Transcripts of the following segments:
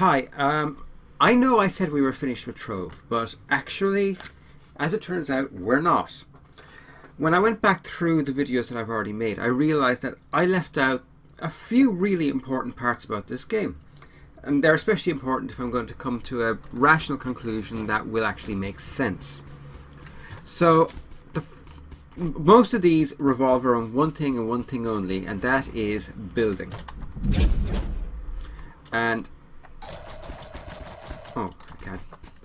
Hi, I know I said we were finished with Trove, but actually, as it turns out, we're not. When I went back through the videos that I've already made, I realised that I left out a few really important parts about this game. And they're especially important if I'm going to come to a rational conclusion that will actually make sense. So, most of these revolve around one thing and one thing only, and that is building. And oh,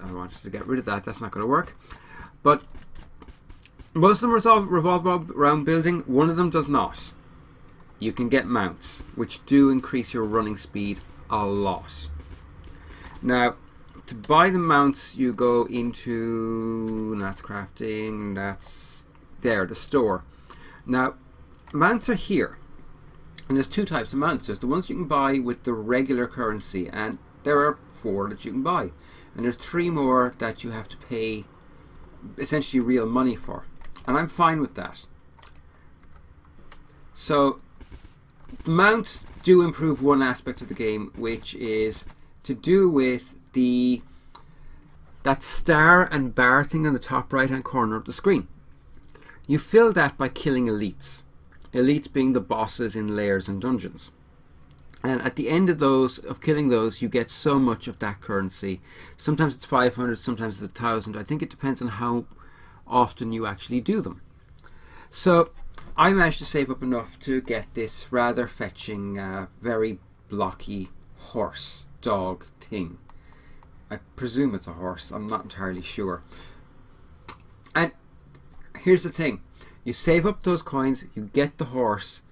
I wanted to get rid of that. That's not going to work. But most of them revolve around building. One of them does not. You can get mounts, which do increase your running speed a lot. Now, to buy the mounts, you go into that's crafting. That's there, the store. Now, mounts are here, and there's two types of mounts. There's the ones you can buy with the regular currency, and there are 4 that you can buy, and there's 3 more that you have to pay essentially real money for, and I'm fine with that. So mounts do improve one aspect of the game, which is to do with that star and bar thing on the top right hand corner of the screen. You fill that by killing elites. Elites being the bosses in lairs and dungeons. And at the end of killing those, you get so much of that currency. Sometimes it's 500, sometimes it's 1,000. I think it depends on how often you actually do them. So I managed to save up enough to get this rather fetching, very blocky horse dog thing. I presume it's a horse. I'm not entirely sure. And here's the thing. You save up those coins, you get the horse,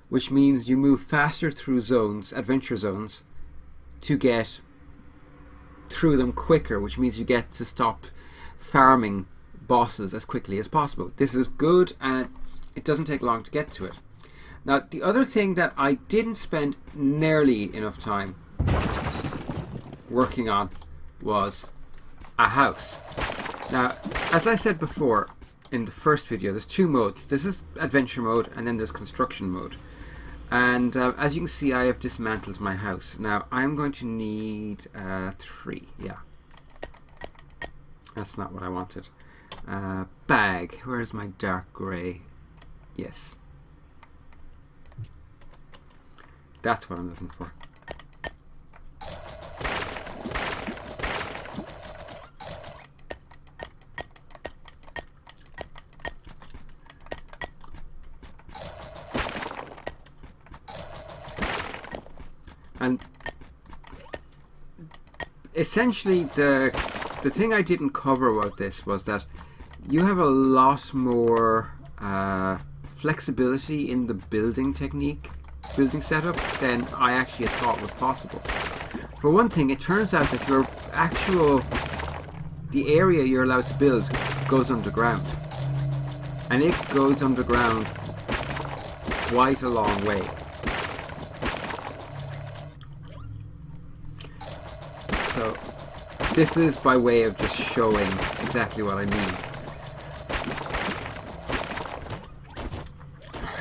which means you move faster through zones, adventure zones, to get through them quicker, which means you get to stop farming bosses as quickly as possible. This is good, and it doesn't take long to get to it. Now, the other thing that I didn't spend nearly enough time working on was a house. Now, as I said before in the first video, there's 2 modes. This is adventure mode, and then there's construction mode. And as you can see, I have dismantled my house. Now, I'm going to need 3. Yeah. That's not what I wanted. Bag. Where's my dark grey? Yes. That's what I'm looking for. And essentially the thing I didn't cover about this was that you have a lot more flexibility in the building setup than I actually had thought was possible. For one thing, it turns out that the area you're allowed to build goes underground, and it goes underground quite a long way. So this is by way of just showing exactly what I mean.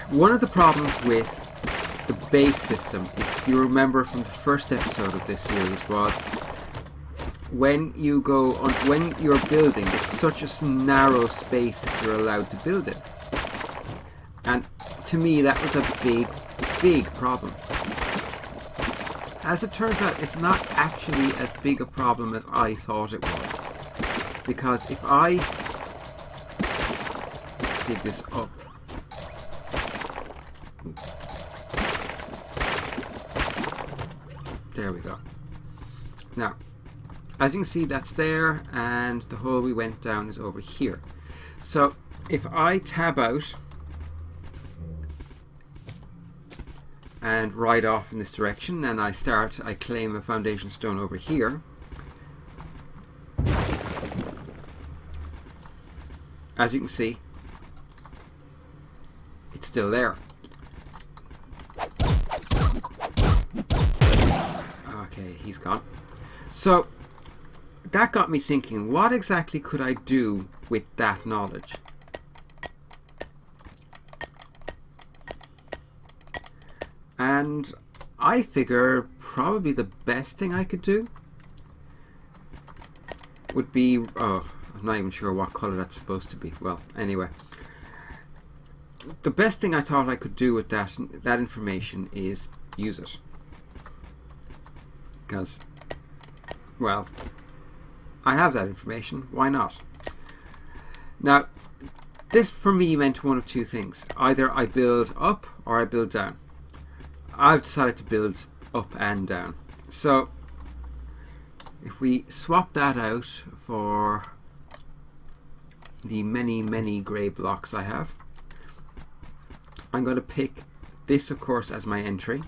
One of the problems with the base system, if you remember from the first episode of this series, was when you're building, it's such a narrow space that you're allowed to build in. And to me, that was a big problem. As it turns out, it's not actually as big a problem as I thought it was. Because if I dig this up, there we go. Now, as you can see, that's there, and the hole we went down is over here. So if I tab out and ride off in this direction, and I claim a foundation stone over here. As you can see, it's still there. Okay, he's gone. So that got me thinking, what exactly could I do with that knowledge? And I figure probably the best thing I could do would be, oh, I'm not even sure what colour that's supposed to be. Well, anyway, the best thing I thought I could do with that information is use it, because, well, I have that information, why not? Now, this for me meant one of two things. Either I build up or I build down. I've decided to build up and down. So if we swap that out for the many grey blocks I have, I'm going to pick this, of course, as my entry.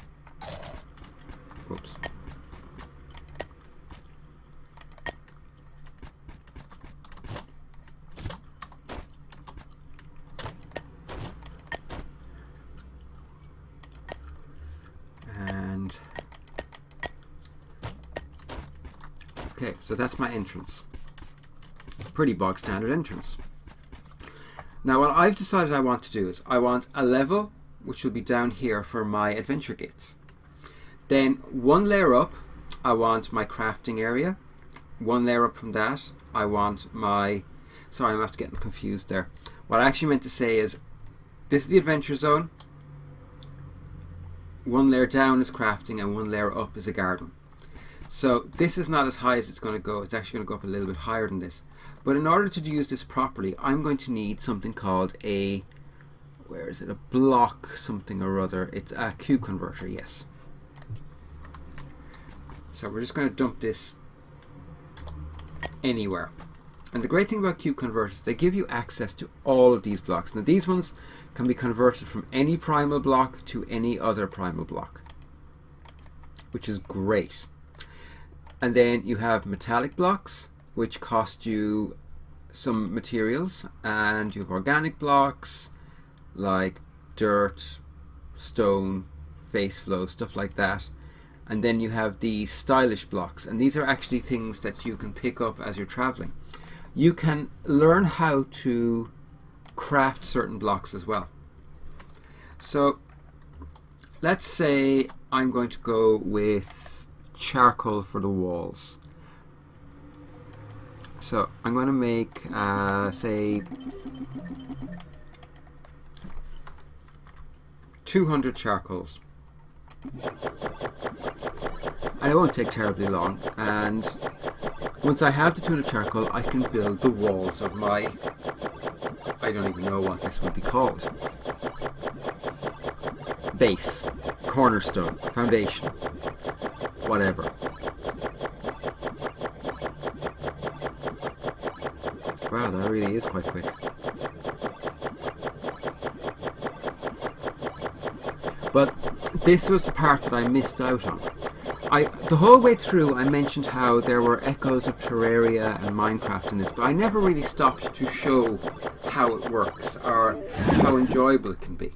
Whoops. Okay, so that's my entrance. Pretty bog standard entrance. Now what I've decided I want to do is I want a level which will be down here for my adventure gates. Then one layer up I want my crafting area. One layer up from that I want my, sorry, I'm after getting confused there. What I actually meant to say is this is the adventure zone. One layer down is crafting and one layer up is a garden. So this is not as high as it's going to go. It's actually going to go up a little bit higher than this. But in order to use this properly, I'm going to need something called a, where is it? A block something or other. It's a Q converter, yes. So we're just going to dump this anywhere. And the great thing about Q converters, they give you access to all of these blocks. Now these ones can be converted from any primal block to any other primal block, which is great. And then you have metallic blocks, which cost you some materials, and you have organic blocks like dirt, stone, face flow, stuff like that. And then you have the stylish blocks, and these are actually things that you can pick up as you're traveling. You can learn how to craft certain blocks as well. So let's say I'm going to go with charcoal for the walls. So I'm going to make say 200 charcoals, and it won't take terribly long, and once I have the 200 charcoal I can build the walls of my, I don't even know what this would be called, base, cornerstone, foundation, whatever. Wow, that really is quite quick. But this was the part that I missed out on. The whole way through I mentioned how there were echoes of Terraria and Minecraft in this, but I never really stopped to show how it works or how enjoyable it can be.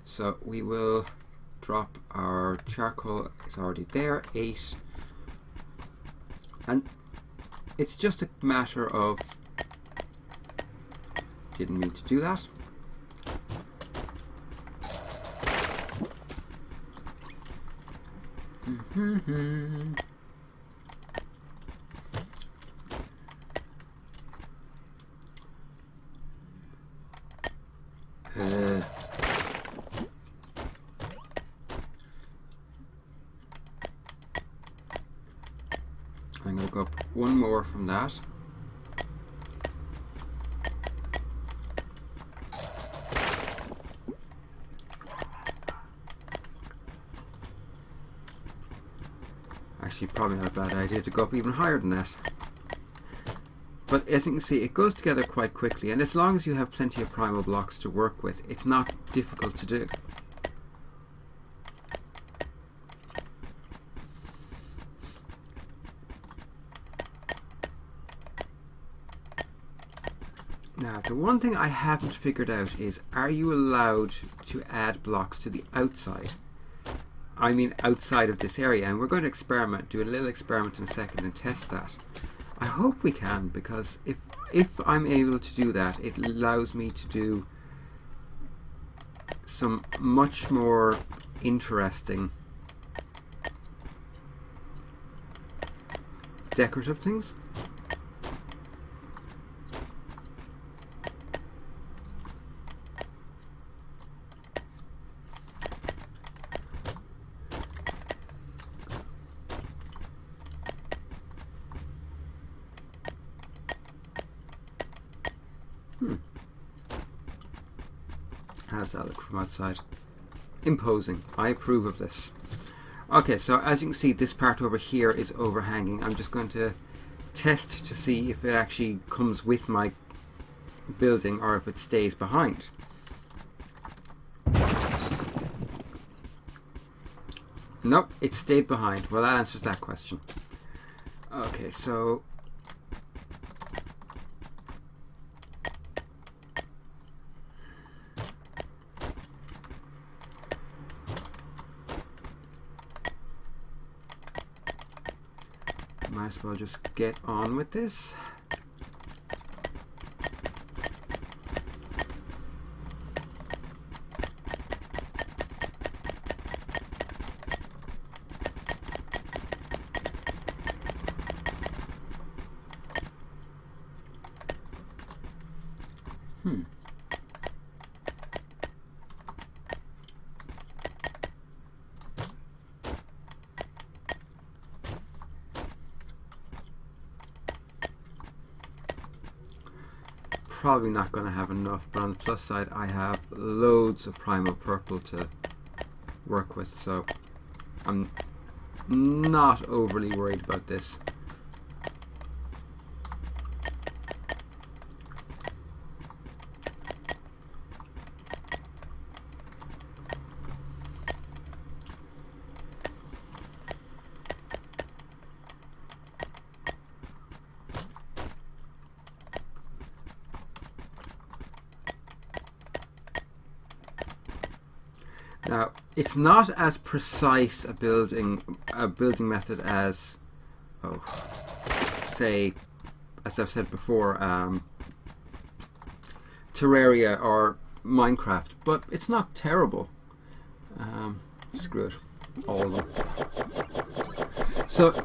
So we will drop our charcoal, it's already there, 8. And it's just a matter of, didn't mean to do that. I'm going to go up one more from that. Actually, probably not a bad idea to go up even higher than that. But as you can see, it goes together quite quickly, and as long as you have plenty of primal blocks to work with, it's not difficult to do. Now, the one thing I haven't figured out is, are you allowed to add blocks to the outside? I mean outside of this area, and we're going to experiment, do a little experiment in a second and test that. I hope we can, because if I'm able to do that, it allows me to do some much more interesting decorative things. How does that look from outside? Imposing. I approve of this. Okay, so as you can see, this part over here is overhanging. I'm just going to test to see if it actually comes with my building or if it stays behind. Nope, it stayed behind. Well, that answers that question. Okay, so might as well just get on with this. Probably not going to have enough, but on the plus side I have loads of primal purple to work with, so I'm not overly worried about this. Now, it's not as precise a building method as, say, as I've said before, Terraria or Minecraft, but it's not terrible. Screw it, all of them. So,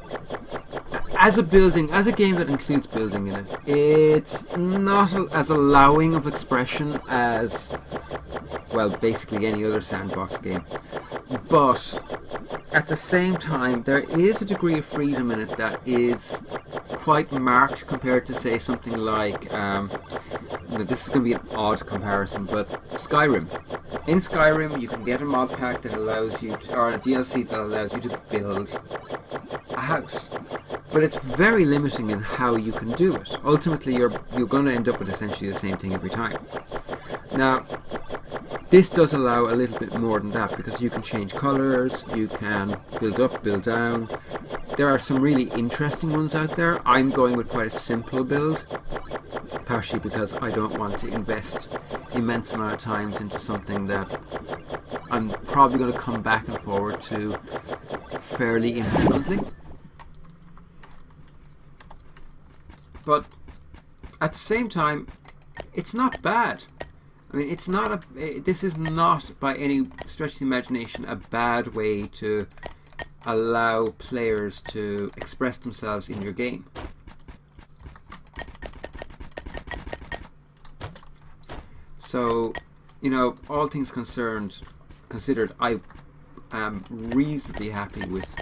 as a game that includes building in it, it's not as allowing of expression as, well, basically any other sandbox game. But at the same time, there is a degree of freedom in it that is quite marked compared to, say, something like, this is going to be an odd comparison, but Skyrim. In Skyrim, you can get a mod pack that allows you to, or a DLC that allows you to build a house. But it's very limiting in how you can do it. Ultimately, you're going to end up with essentially the same thing every time. Now, this does allow a little bit more than that, because you can change colours, you can build up, build down. There are some really interesting ones out there. I'm going with quite a simple build, partially because I don't want to invest immense amount of time into something that I'm probably going to come back and forward to fairly infrequently. But at the same time, it's not bad. I mean, it's not this is not by any stretch of the imagination a bad way to allow players to express themselves in your game. So, you know, all things considered, I am reasonably happy with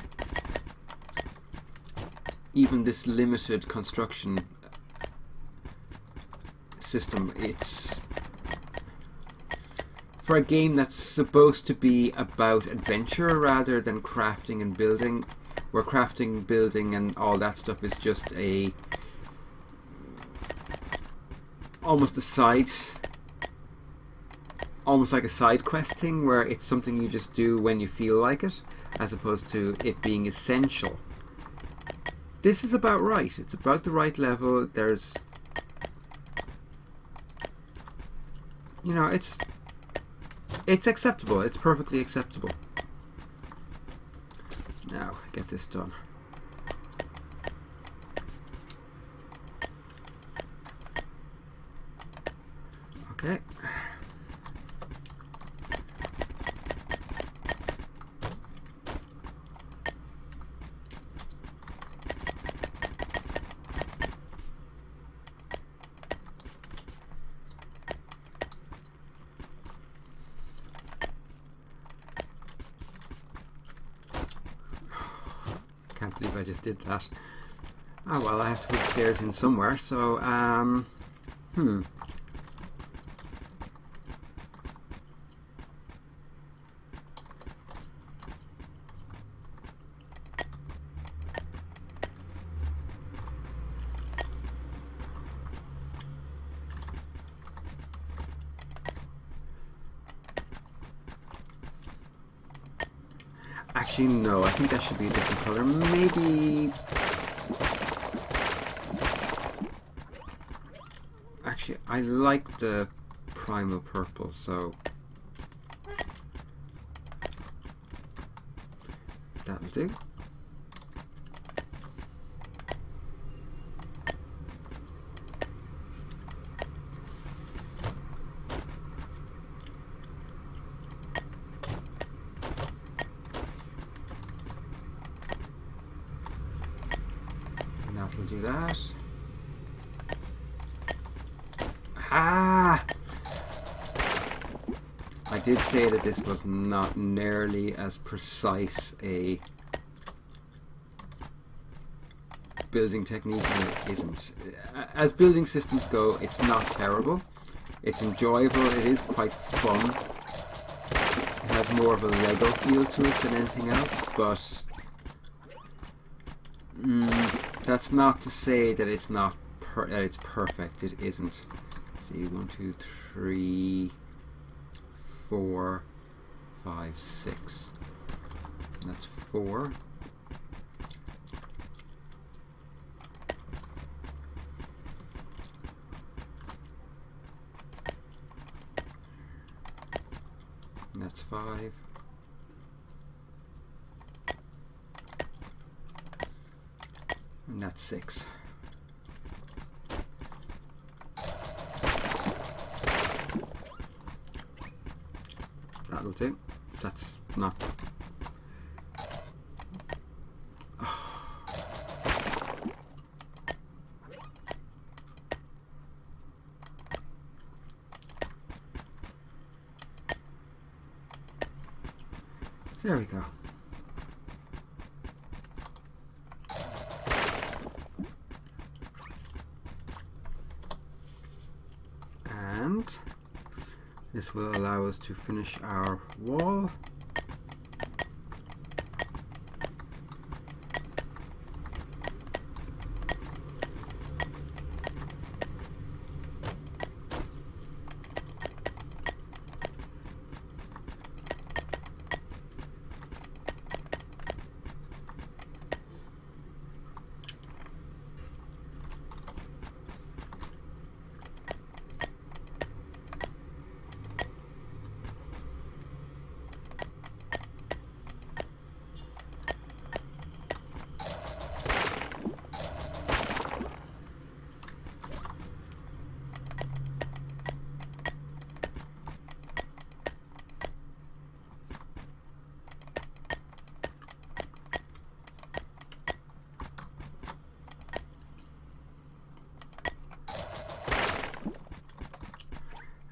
even this limited construction system. It's for a game that's supposed to be about adventure rather than crafting and building, where crafting, building and all that stuff is just almost like a side quest thing, where it's something you just do when you feel like it, as opposed to it being essential. This is about right. It's about the right level. There's, you know, it's acceptable. It's perfectly acceptable. Now, get this done. Okay. believe I just did that. Oh well, I have to put stairs in somewhere, so actually no, I think that should be a different color. Maybe... Actually, I like the primal purple, so that'll do. And that'll do that. Ah! I did say that this was not nearly as precise a building technique, and it isn't. As building systems go, it's not terrible. It's enjoyable, it is quite fun. It has more of a Lego feel to it than anything else, but that's not to say that it's not it's perfect. It isn't. See, 1, 2, 3, 4, 5, 6. And that's 4. And that's 5. And that's 6. That'll do. That's not... There we go. And this will allow us to finish our wall.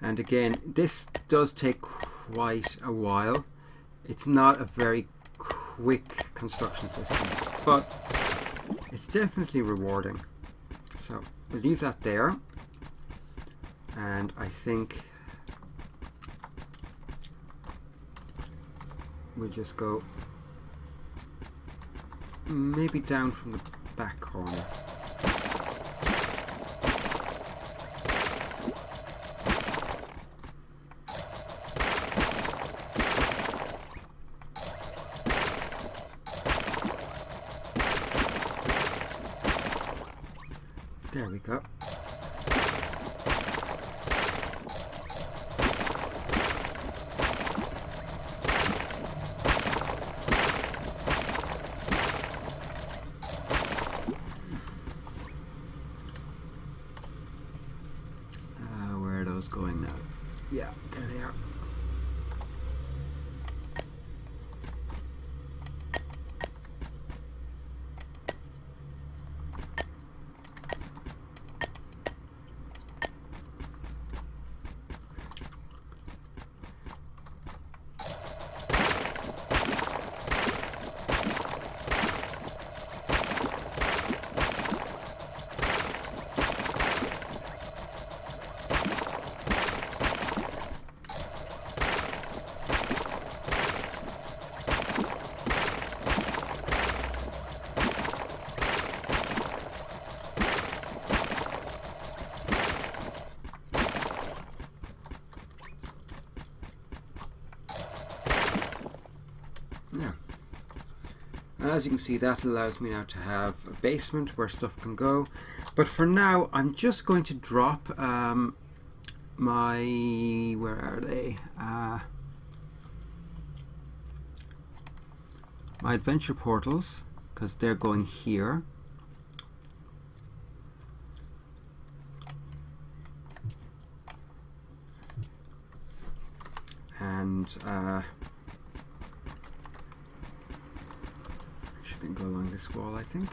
And again, this does take quite a while. It's not a very quick construction system, but it's definitely rewarding. So we'll leave that there. And I think we'll just go maybe down from the back corner. There we go. Where are those going now? Yeah, there they are. And as you can see, that allows me now to have a basement where stuff can go. But for now, I'm just going to drop my, where are they? My adventure portals, because they're going here. And should go along this wall, I think.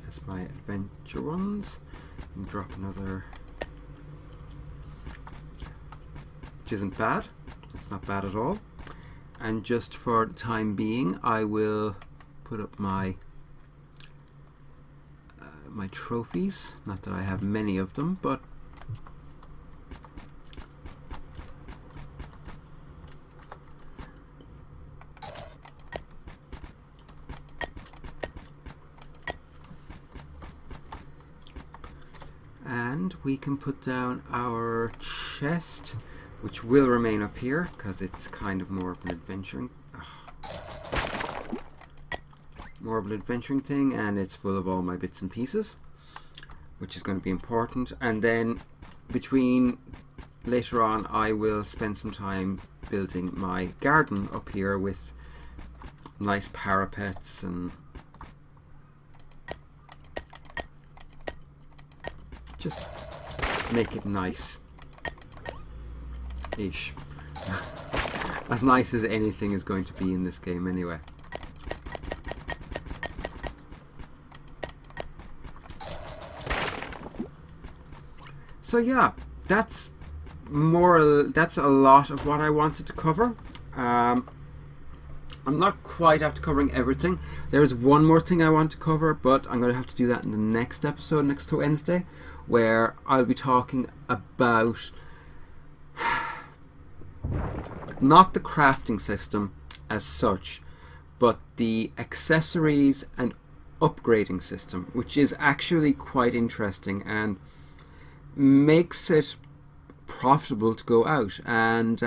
That's my adventure ones. And drop another, which isn't bad. It's not bad at all. And just for the time being, I will put up my my trophies. Not that I have many of them, but and we can put down our chest, which will remain up here because it's kind of more of an adventuring thing, and it's full of all my bits and pieces, which is going to be important. And then between later on, I will spend some time building my garden up here with nice parapets and just make it nice-ish. As nice as anything is going to be in this game anyway. So yeah, that's a lot of what I wanted to cover. I'm not quite after covering everything. There is one more thing I want to cover, but I'm going to have to do that in the next episode, next Wednesday, where I'll be talking about not the crafting system as such, but the accessories and upgrading system, which is actually quite interesting and makes it profitable to go out. And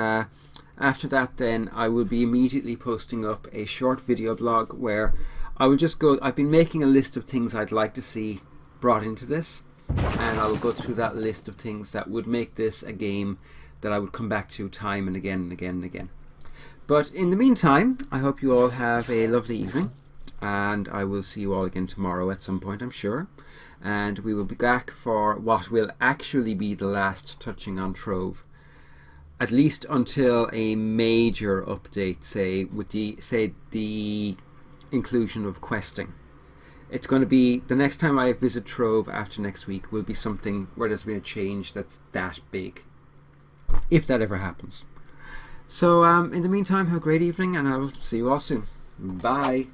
after that, then I will be immediately posting up a short video blog where I will just go. I've been making a list of things I'd like to see brought into this, and I will go through that list of things that would make this a game that I would come back to time and again and again and again. But in the meantime, I hope you all have a lovely evening, and I will see you all again tomorrow at some point, I'm sure. And we will be back for what will actually be the last touching on Trove, at least until a major update, say with the inclusion of questing. It's going to be the next time I visit Trove after next week will be something where there's been a change that's that big, if that ever happens. So in the meantime, have a great evening, and I will see you all soon. Bye.